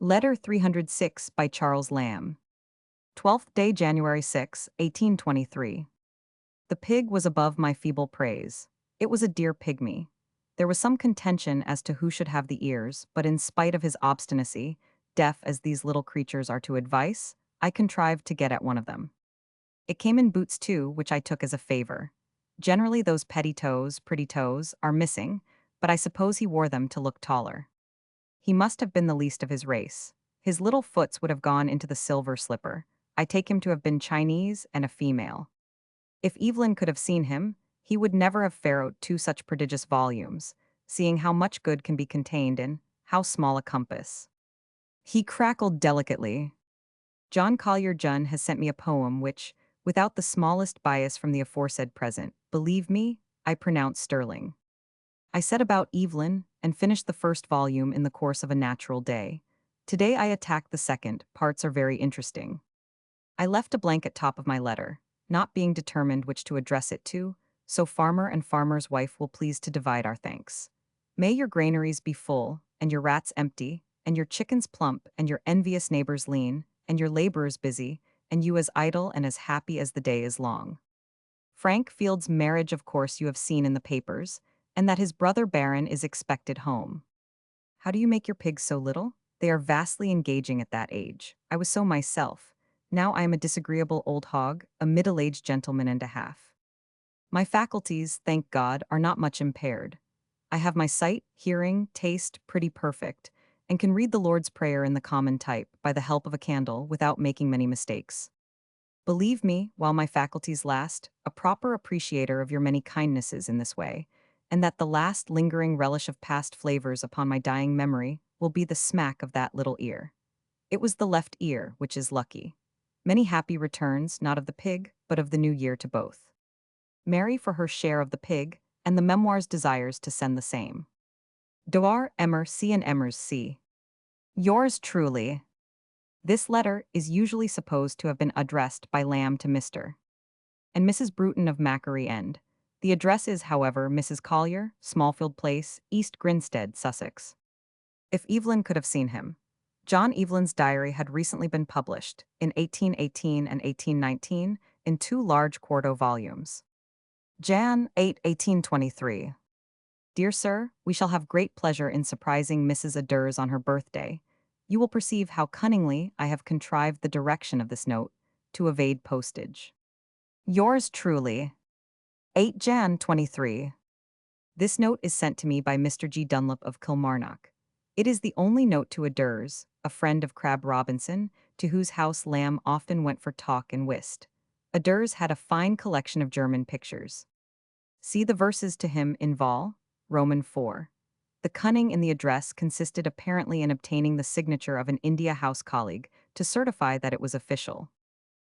Letter 306 by Charles Lamb. 12th day, January 6, 1823. The pig was above my feeble praise. It was a dear pygmy. There was some contention as to who should have the ears, but in spite of his obstinacy, deaf as these little creatures are to advice, I contrived to get at one of them. It came in boots too, which I took as a favor. Generally those pretty toes, are missing, but I suppose he wore them to look taller. He must have been the least of his race. His little foots would have gone into the silver slipper. I take him to have been Chinese and a female. If Evelyn could have seen him, he would never have farrowed two such prodigious volumes, seeing how much good can be contained in how small a compass. He crackled delicately. John Collier Junn has sent me a poem which, without the smallest bias from the aforesaid present, believe me, I pronounce sterling. I set about Evelyn and finished the first volume in the course of a natural day. Today I attack the second. Parts are very interesting. I left a blank at top of my letter, not being determined which to address it to, so farmer and farmer's wife will please to divide our thanks. May your granaries be full, and your rats empty, and your chickens plump, and your envious neighbors lean, and your laborers busy, and you as idle and as happy as the day is long. Frank Field's marriage, of course, you have seen in the papers, and that his brother Baron is expected home. How do you make your pigs so little? They are vastly engaging at that age. I was so myself. Now I am a disagreeable old hog, a middle-aged gentleman and a half. My faculties, thank God, are not much impaired. I have my sight, hearing, taste pretty perfect, and can read the Lord's Prayer in the common type by the help of a candle without making many mistakes. Believe me, while my faculties last, a proper appreciator of your many kindnesses in this way, and that the last lingering relish of past flavors upon my dying memory will be the smack of that little ear. It was the left ear, which is lucky. Many happy returns, not of the pig, but of the new year to both. Mary for her share of the pig, and the memoirs desires to send the same. Doar Emmer C. and Emmers C. Yours truly. This letter is usually supposed to have been addressed by Lamb to Mr. and Mrs. Bruton of Macquarie End. The address is, however, Mrs. Collier, Smallfield Place, East Grinstead, Sussex. If Evelyn could have seen him. John Evelyn's diary had recently been published, in 1818 and 1819, in two large quarto volumes. Jan 8, 1823. Dear Sir, we shall have great pleasure in surprising Mrs. Aders on her birthday. You will perceive how cunningly I have contrived the direction of this note to evade postage. Yours truly. 8 Jan 23. This note is sent to me by Mr. G. Dunlop of Kilmarnock. It is the only note to Aders, a friend of Crab Robinson, to whose house Lamb often went for talk and whist. Aders had a fine collection of German pictures. See the verses to him in Vol, Roman 4. The cunning in the address consisted apparently in obtaining the signature of an India House colleague to certify that it was official.